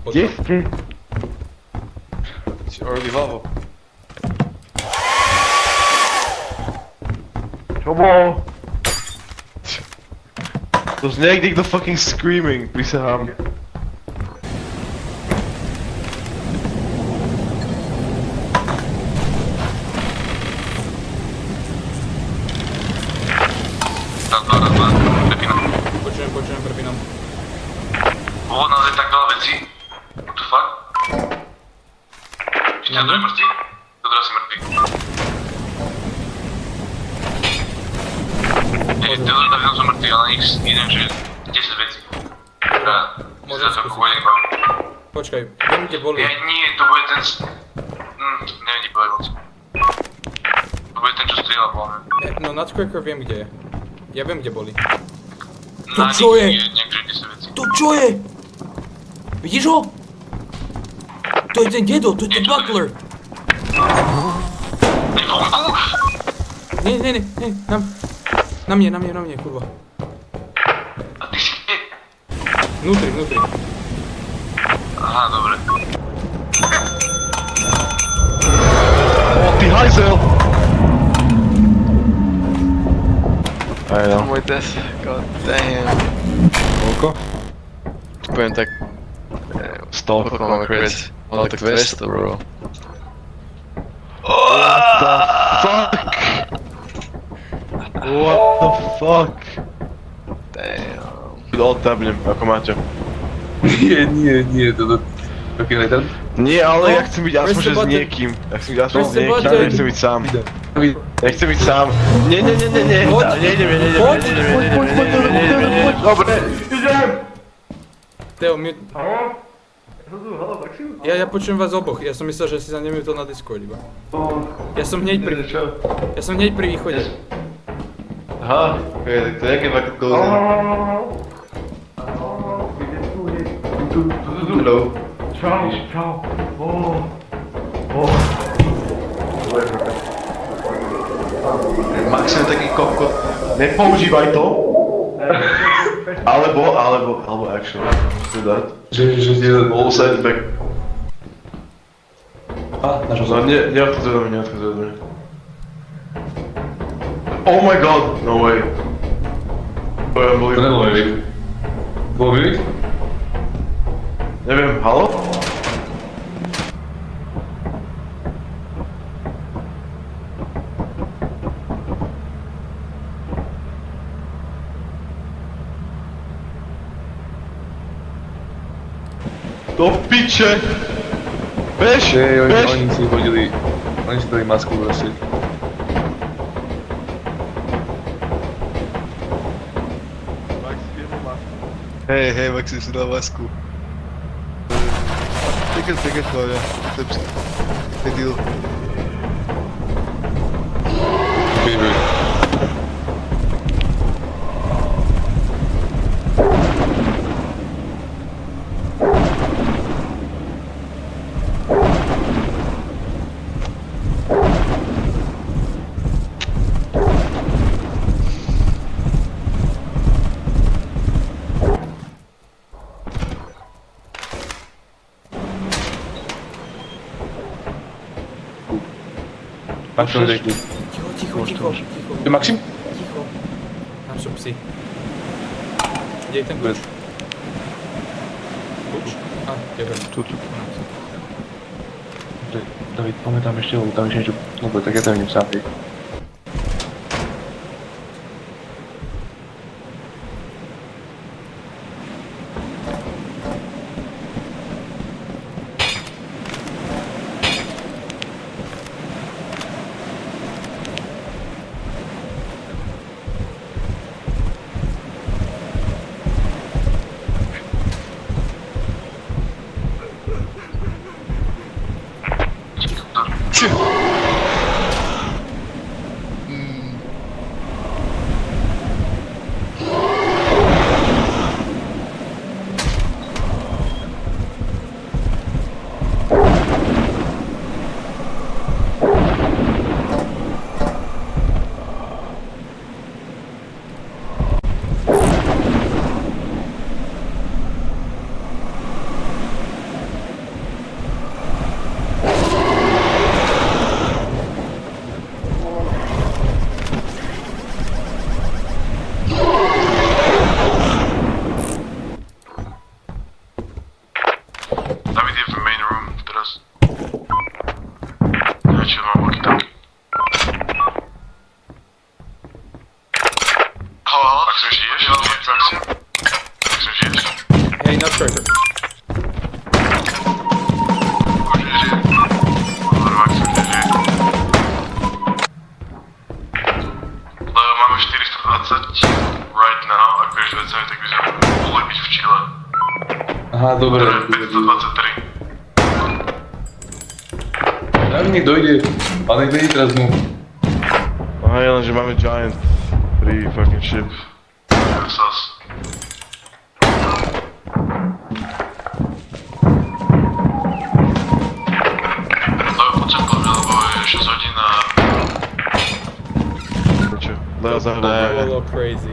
Kde ste? Si orby hlavu. Čo bolo? To znie jak niekto fucking screaming, prisahám. Počujem, prepínam. Ovo naozaj tak veľa vecí. What the fuck? Či ten druhý mŕtvy? To druhý si mŕtvy. Nie, ten druhý tam som mŕtvy, ale na nich idem, že 10 vecí. Môžem sa skúsiť. bude baviť. Počkaj, viem kde boli. Nie, to bude ten... neviem, kde povedal som. To bude ten, čo strieľa, hlavne. No Nutcracker viem kde je. Ja viem kde boli. Na čo je? nich je nejakže 10 vecí. To čo je? Vidíš ho? To je ten dedo, to je ten buckler. Nie, na mne, kurva. A ty si kde? Vnútri. Aha, dobre. O, ty hajzel! Aj no. Môj des, god damn. Koľko? Poviem tak... 100. Koľko máme creds? Ale tak 200, bro. What the fuck? What the fuck? Damn. Odtabnem, ako máte. Nie, to taký rejtan. Nie, ale ja chcem byť aspoň Press že the s button. niekým. Ja chcem byť aspoň Press s the niekým, button. nechcem byť sám. Poď. Nechcem byť sám. Nie. Poď. Poď. Dobre, idem! Teo, Ja počujem vás oboch, ja som myslel, že si sa nemutol na Discord iba. Ja som hneď pri východe. Aha, tak to je nejaké fakt kouzlo. Hello. Čau. Max je taký kokot. Nepoužívaj to. Alebo actually, do that. Že All back. našo No, neodchádza do mňa. Oh my god, no way. To je To nebolo Erik. Bol Erik? Neviem, halo? Do piče! Bež! Oni si hodili... Oni si dali masku proste. Hej, Maxim si dal masku. Take it, Klavia. Srpski. Taj deal. Baby. Maxim řekni. Ticho. Ty Maxim? Ticho. Tam sú psi. Kde je ten kľúč? Kľúč? A, tebe. Tu. David, pamätám ešte, lebo tam ešte niečo... Dobre, tak ja tam idem sám, hej. čiže mám walkie-talkie. Halo, Maxim, žiješ? Maxim, žiješ? Hej, na striker. Už nežije. Dobre, Maxim, nežije. Lebo máme 420 right now, ak vieš vecami, tak by sme mohli byť v Chile. Aha, dobre. 523. Tak nech dojde, ale nech dojde teraz mu. Aha, ja len, že máme Giant. Free fucking ship. Sas. Lebo poď sem po mňa, lebo je 6 hodín a... Čo? Leo To zahľadá. bolo crazy.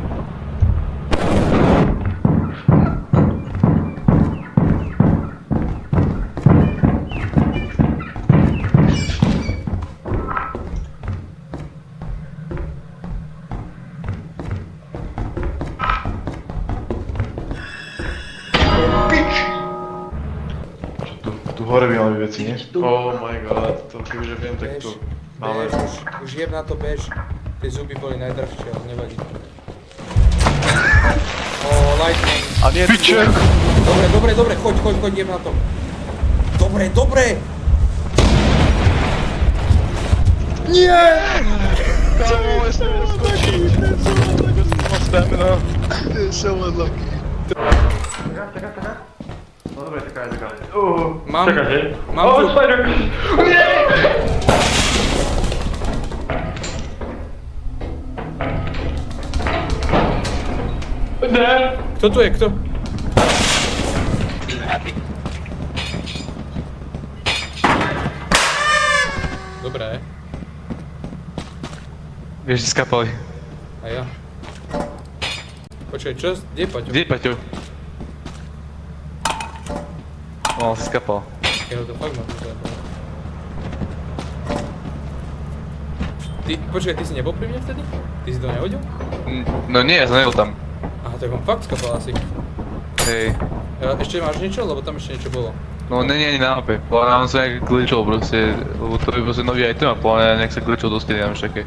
Tu hore by mali veci, nie? Oh my god, to kebyže viem, tak to máme. Bež, už jeb na to, bež. Tie zuby boli najdrahšie, ale nevadí. Lightning. A nie, piče! Dobre, choď, jeb na to. Dobre. Nie! Kámo, ešte neskočí! Mám stamina. So unlucky. No dobre, taká. Mám... Čakaj, hej. Mám tu... Spider! Nie! Kto tu je, kto? Dobré. Vieš, že skapali. A ja. Počkaj, čo? Kde je Paťo? Kde je Paťo? No, on si skapal. Jeho to fakt má tu zaujímavé. Počkaj, ty si nebol pri mne vtedy? Ty si to nehodil? No nie, ja som nebol tam. Aha, tak on fakt skapal asi. Hej. Ešte máš niečo? Lebo tam ešte niečo bolo. No nie ani na mape. Podľa mňa on sa nejak glitchol proste, lebo to je proste nový item a podľa mňa nejak sa glitchol do steny, neviem také.